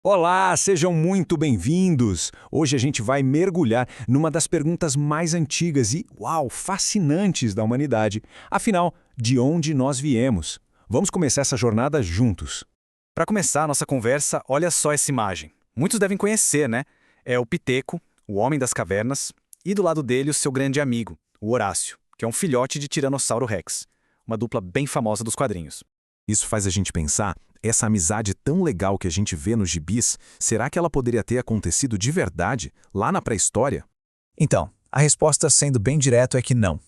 Olá, sejam muito bem-vindos! Hoje a gente vai mergulhar numa das perguntas mais antigas e, uau, fascinantes da humanidade. Afinal, de onde nós viemos? Vamos começar essa jornada juntos. Para começar a nossa conversa, olha só essa imagem. Muitos devem conhecer, né? É o Piteco, o homem das cavernas, e do lado dele o seu grande amigo, o Horácio, que é um filhote de Tiranossauro Rex, uma dupla bem famosa dos quadrinhos. Isso faz a gente pensar, essa amizade tão legal que a gente vê nos gibis, será que ela poderia ter acontecido de verdade, lá na pré-história? Então, a resposta sendo bem direto é que não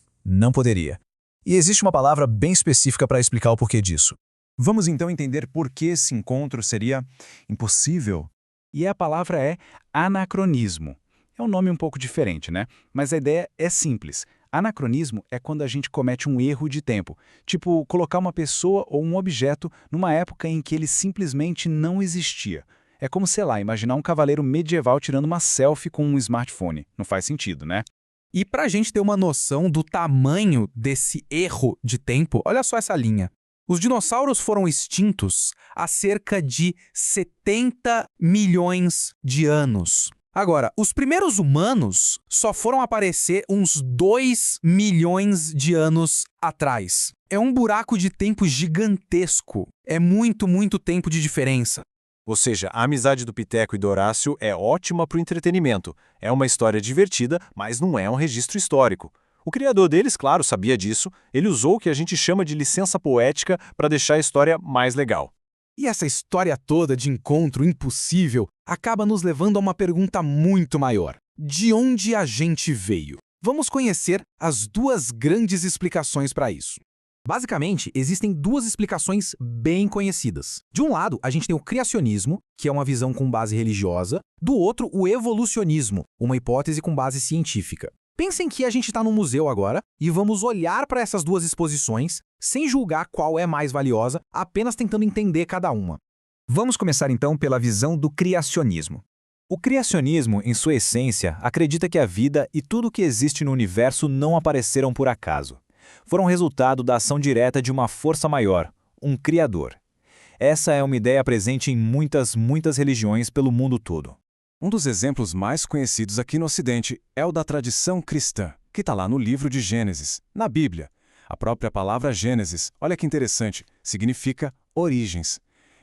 poderia. E existe uma palavra bem específica para explicar o porquê disso. Vamos então entender por que esse encontro seria impossível. E a palavra é anacronismo. É um nome um pouco diferente, né? Mas a ideia é simples. Anacronismo é quando a gente comete um erro de tempo, tipo colocar uma pessoa ou um objeto numa época em que ele simplesmente não existia. É como, sei lá, imaginar um cavaleiro medieval tirando uma selfie com um smartphone. Não faz sentido, né? E para a gente ter uma noção do tamanho desse erro de tempo, olha só essa linha. Os dinossauros foram extintos há cerca de 70 milhões de anos. Agora, os primeiros humanos só foram aparecer uns 2 milhões de anos atrás. É um buraco de tempo gigantesco. É muito tempo de diferença. Ou seja, a amizade do Piteco e do Horácio é ótima para o entretenimento. É uma história divertida, mas não é um registro histórico. O criador deles, claro, sabia disso. Ele usou o que a gente chama de licença poética para deixar a história mais legal. E essa história toda de encontro impossível acaba nos levando a uma pergunta muito maior. De onde a gente veio? Vamos conhecer as duas grandes explicações para isso. Basicamente, existem duas explicações bem conhecidas. De um lado, a gente tem o criacionismo, que é uma visão com base religiosa, do outro, o evolucionismo, uma hipótese com base científica. Pensem que a gente está num museu agora e vamos olhar para essas duas exposições sem julgar qual é mais valiosa, apenas tentando entender cada uma. Vamos começar então pela visão do criacionismo. O criacionismo, em sua essência, acredita que a vida e tudo o que existe no universo não apareceram por acaso. Foram resultado da ação direta de uma força maior, um criador. Essa é uma ideia presente em muitas religiões pelo mundo todo. Um dos exemplos mais conhecidos aqui no Ocidente é o da tradição cristã, que está lá no livro de Gênesis, na Bíblia. A própria palavra Gênesis, olha que interessante, significa origens.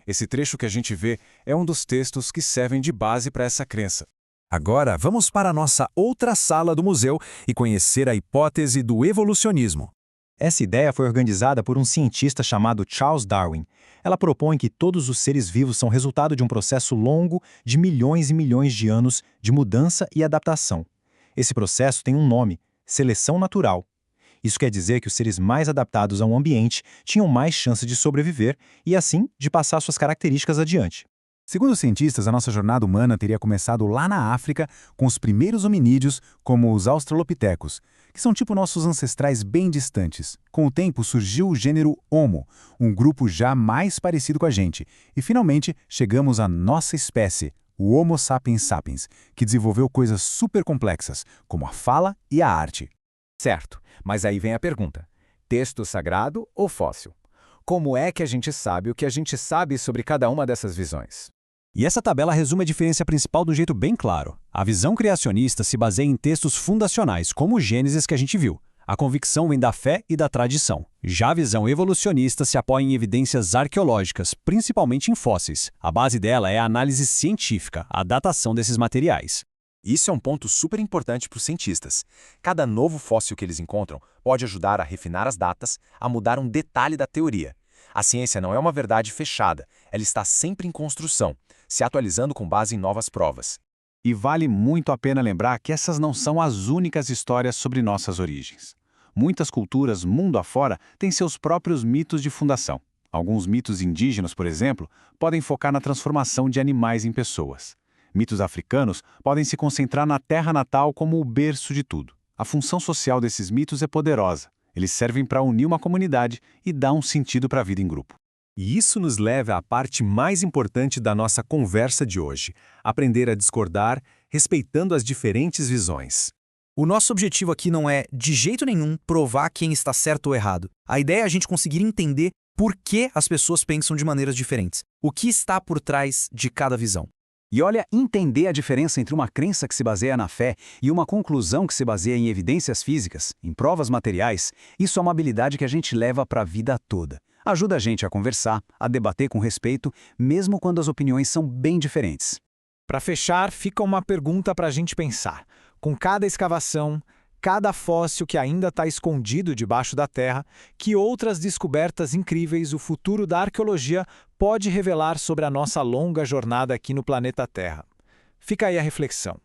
Esse trecho que a gente vê é um dos textos que servem de base para essa crença. Agora, vamos para a nossa outra sala do museu e conhecer a hipótese do evolucionismo. Essa ideia foi organizada por um cientista chamado Charles Darwin. Ela propõe que todos os seres vivos são resultado de um processo longo de milhões e milhões de anos de mudança e adaptação. Esse processo tem um nome: seleção natural. Isso quer dizer que os seres mais adaptados a um ambiente tinham mais chance de sobreviver e, assim, de passar suas características adiante. Segundo os cientistas, a nossa jornada humana teria começado lá na África com os primeiros hominídeos, como os australopitecos, que são tipo nossos ancestrais bem distantes. Com o tempo surgiu o gênero Homo, um grupo já mais parecido com a gente, e finalmente chegamos à nossa espécie, o Homo sapiens sapiens, que desenvolveu coisas super complexas, como a fala e a arte. Certo, mas aí vem a pergunta: texto sagrado ou fóssil? Como é que a gente sabe o que a gente sabe sobre cada uma dessas visões? E essa tabela resume a diferença principal de um jeito bem claro. A visão criacionista se baseia em textos fundacionais, como o Gênesis que a gente viu. A convicção vem da fé e da tradição. Já a visão evolucionista se apoia em evidências arqueológicas, principalmente em fósseis. A base dela é a análise científica, a datação desses materiais. Isso é um ponto super importante para os cientistas. Cada novo fóssil que eles encontram pode ajudar a refinar as datas, a mudar um detalhe da teoria. A ciência não é uma verdade fechada, ela está sempre em construção, se atualizando com base em novas provas. E vale muito a pena lembrar que essas não são as únicas histórias sobre nossas origens. Muitas culturas, mundo afora, têm seus próprios mitos de fundação. Alguns mitos indígenas, por exemplo, podem focar na transformação de animais em pessoas. Mitos africanos podem se concentrar na terra natal como o berço de tudo. A função social desses mitos é poderosa. Eles servem para unir uma comunidade e dar um sentido para a vida em grupo. E isso nos leva à parte mais importante da nossa conversa de hoje: aprender a discordar, respeitando as diferentes visões. O nosso objetivo aqui não é, de jeito nenhum, provar quem está certo ou errado. A ideia é a gente conseguir entender por que as pessoas pensam de maneiras diferentes. O que está por trás de cada visão. E olha, entender a diferença entre uma crença que se baseia na fé e uma conclusão que se baseia em evidências físicas, em provas materiais, isso é uma habilidade que a gente leva para a vida toda. Ajuda a gente a conversar, a debater com respeito, mesmo quando as opiniões são bem diferentes. Para fechar, fica uma pergunta para a gente pensar. Com cada escavação, cada fóssil que ainda está escondido debaixo da terra, que outras descobertas incríveis o futuro da arqueologia pode revelar sobre a nossa longa jornada aqui no planeta Terra? Fica aí a reflexão.